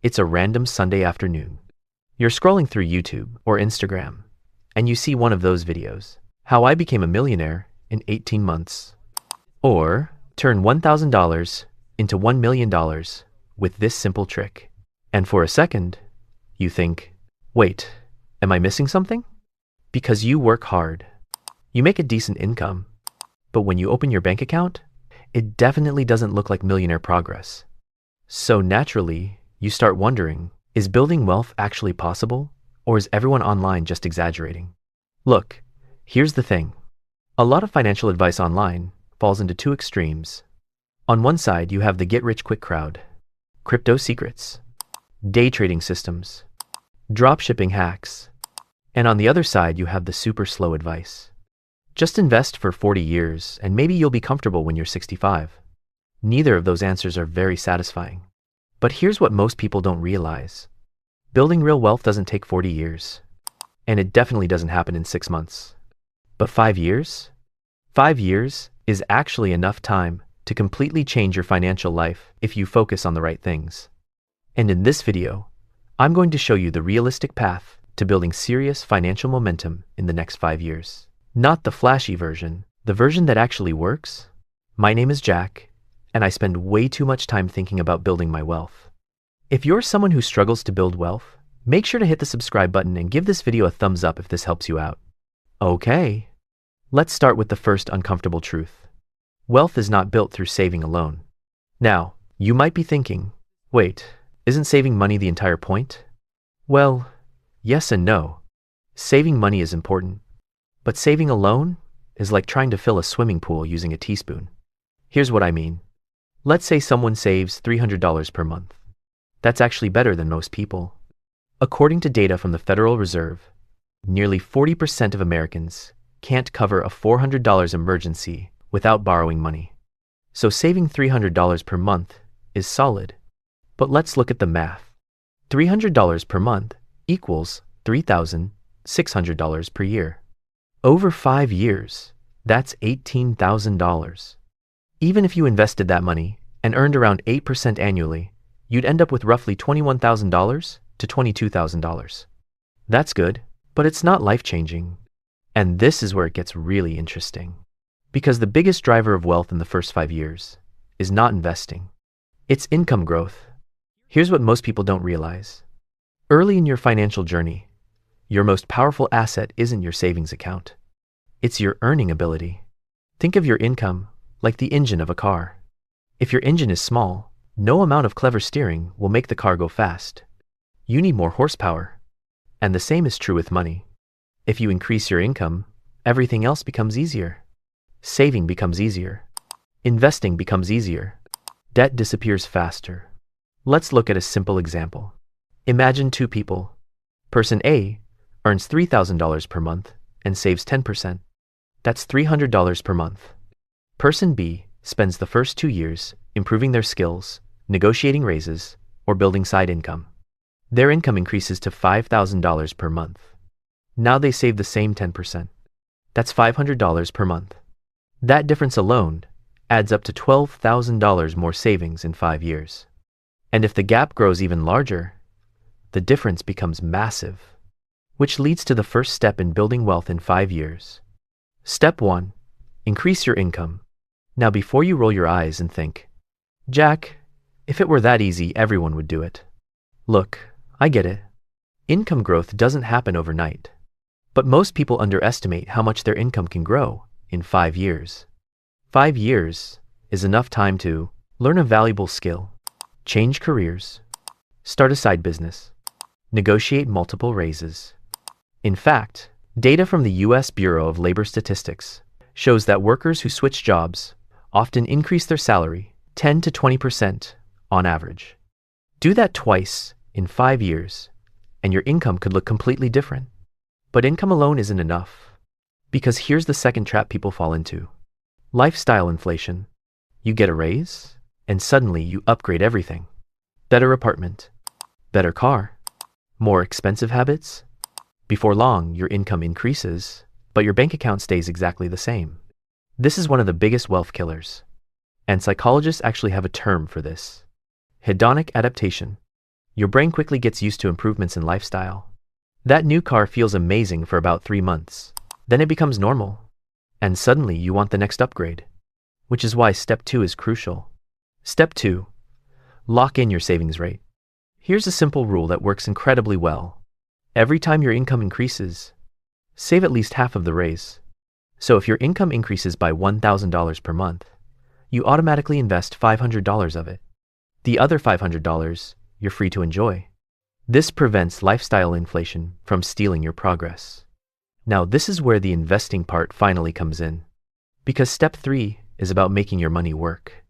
It's a random Sunday afternoon. You're scrolling through YouTube or Instagram, and you see one of those videos. How I became a millionaire in 18 months. Or turn $1,000 into $1 million with this simple trick. And for a second, you think, wait, am I missing something? Because you work hard. You make a decent income. But when you open your bank account, it definitely doesn't look like millionaire progress. So naturally, you start wondering, is building wealth actually possible? Or is everyone online just exaggerating? Look, here's the thing. A lot of financial advice online falls into two extremes. On one side, you have the get-rich-quick crowd, crypto secrets, day trading systems, dropshipping hacks, and on the other side, you have the super slow advice. Just invest for 40 years, and maybe you'll be comfortable when you're 65. Neither of those answers are very satisfying. But here's what most people don't realize. Building real wealth doesn't take 40 years. And it definitely doesn't happen in 6 months. But 5 years? 5 years is actually enough time to completely change your financial life if you focus on the right things. And in this video, I'm going to show you the realistic path to building serious financial momentum in the next 5 years. Not the flashy version, the version that actually works. My name is Jack, and I spend way too much time thinking about building my wealth. If you're someone who struggles to build wealth, make sure to hit the subscribe button and give this video a thumbs up if this helps you out. Okay, let's start with the first uncomfortable truth. Wealth is not built through saving alone. Now, you might be thinking, wait, isn't saving money the entire point? Well, yes and no. Saving money is important, but saving alone is like trying to fill a swimming pool using a teaspoon. Here's what I mean. Let's say someone saves $300 per month. That's actually better than most people. According to data from the Federal Reserve, nearly 40% of Americans can't cover a $400 emergency without borrowing money. So saving $300 per month is solid. But let's look at the math. $300 per month equals $3,600 per year. Over 5 years, that's $18,000. Even if you invested that money and earned around 8% annually, you'd end up with roughly $21,000 to $22,000. That's good, but it's not life-changing. And this is where it gets really interesting. Because the biggest driver of wealth in the first 5 years is not investing. It's income growth. Here's what most people don't realize. Early in your financial journey, your most powerful asset isn't your savings account. It's your earning ability. Think of your income like the engine of a car. If your engine is small, no amount of clever steering will make the car go fast. You need more horsepower. And the same is true with money. If you increase your income, everything else becomes easier. Saving becomes easier. Investing becomes easier. Debt disappears faster. Let's look at a simple example. Imagine two people. Person A earns $3,000 per month and saves 10%. That's $300 per month. Person B spends the first 2 years improving their skills, negotiating raises, or building side income. Their income increases to $5,000 per month. Now they save the same 10%. That's $500 per month. That difference alone adds up to $12,000 more savings in 5 years. And if the gap grows even larger, the difference becomes massive, which leads to the first step in building wealth in 5 years. Step 1, increase your income. Now before you roll your eyes and think, Jack, if it were that easy, everyone would do it. Look, I get it. Income growth doesn't happen overnight. But most people underestimate how much their income can grow in 5 years. 5 years is enough time to learn a valuable skill, change careers, start a side business, negotiate multiple raises. In fact, data from the U.S. Bureau of Labor Statistics shows that workers who switch jobs often increase their salary 10 to 20% on average. Do that twice in 5 years, and your income could look completely different. But income alone isn't enough. Because here's the second trap people fall into. Lifestyle inflation. You get a raise, and suddenly you upgrade everything. Better apartment, better car, more expensive habits. Before long, your income increases, but your bank account stays exactly the same. This is one of the biggest wealth killers. And psychologists actually have a term for this. Hedonic adaptation. Your brain quickly gets used to improvements in lifestyle. That new car feels amazing for about 3 months. Then it becomes normal. And suddenly you want the next upgrade. Which is why step 2 is crucial. Step 2. Lock in your savings rate. Here's a simple rule that works incredibly well. Every time your income increases, save at least half of the raise. So if your income increases by $1,000 per month, you automatically invest $500 of it. The other $500 you're free to enjoy. This prevents lifestyle inflation from stealing your progress. Now, this is where the investing part finally comes in. Because step 3 is about making your money work.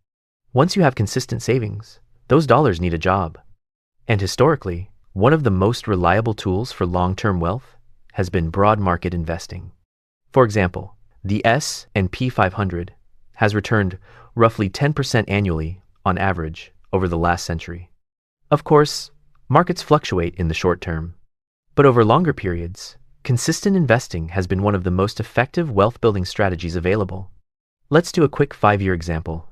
Once you have consistent savings, those dollars need a job. And historically, one of the most reliable tools for long-term wealth has been broad market investing. For example, the S&P 500 has returned roughly 10% annually on average over the last century. Of course, markets fluctuate in the short term, but over longer periods, consistent investing has been one of the most effective wealth-building strategies available. Let's do a quick 5-year example.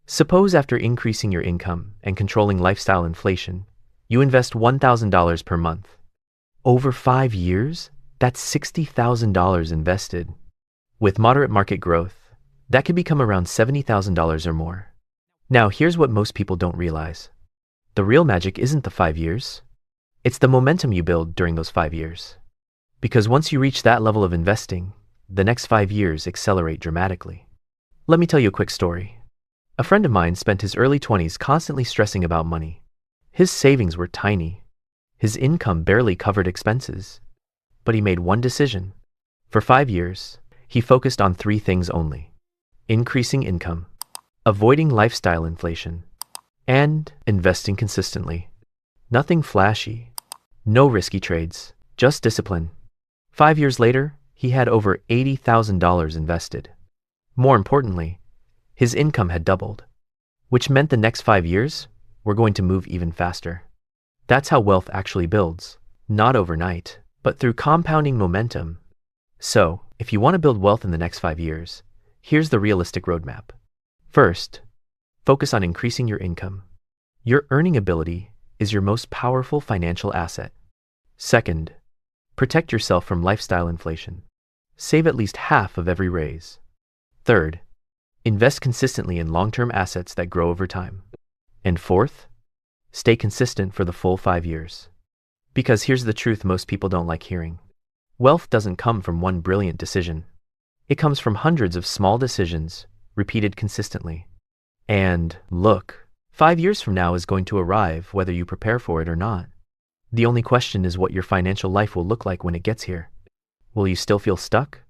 Suppose after increasing your income and controlling lifestyle inflation, you invest $1,000 per month. Over 5 years, that's $60,000 invested. With moderate market growth, that could become around $70,000 or more. Now, here's what most people don't realize. The real magic isn't the 5 years. It's the momentum you build during those 5 years. Because once you reach that level of investing, the next 5 years accelerate dramatically. Let me tell you a quick story. A friend of mine spent his early 20s constantly stressing about money. His savings were tiny. His income barely covered expenses. But he made one decision. For 5 years, he focused on 3 things only: increasing income, avoiding lifestyle inflation, and investing consistently. Nothing flashy, no risky trades, just discipline. 5 years later, he had over $80,000 invested. More importantly, his income had doubled, which meant the next 5 years were going to move even faster. That's how wealth actually builds, not overnight, but through compounding momentum. So, if you want to build wealth in the next 5 years, here's the realistic roadmap. First, focus on increasing your income. Your earning ability is your most powerful financial asset. Second, protect yourself from lifestyle inflation. Save at least half of every raise. Third, invest consistently in long-term assets that grow over time. And fourth, stay consistent for the full 5 years. Because here's the truth most people don't like hearing. Wealth doesn't come from one brilliant decision. It comes from hundreds of small decisions repeated consistently. And look, 5 years from now is going to arrive whether you prepare for it or not. The only question is what your financial life will look like when it gets here. Will you still feel stuck?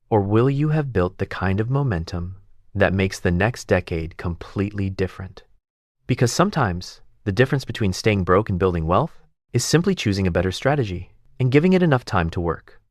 Or will you have built the kind of momentum that makes the next decade completely different? Because sometimes the difference between staying broke and building wealth is simply choosing a better strategy and giving it enough time to work.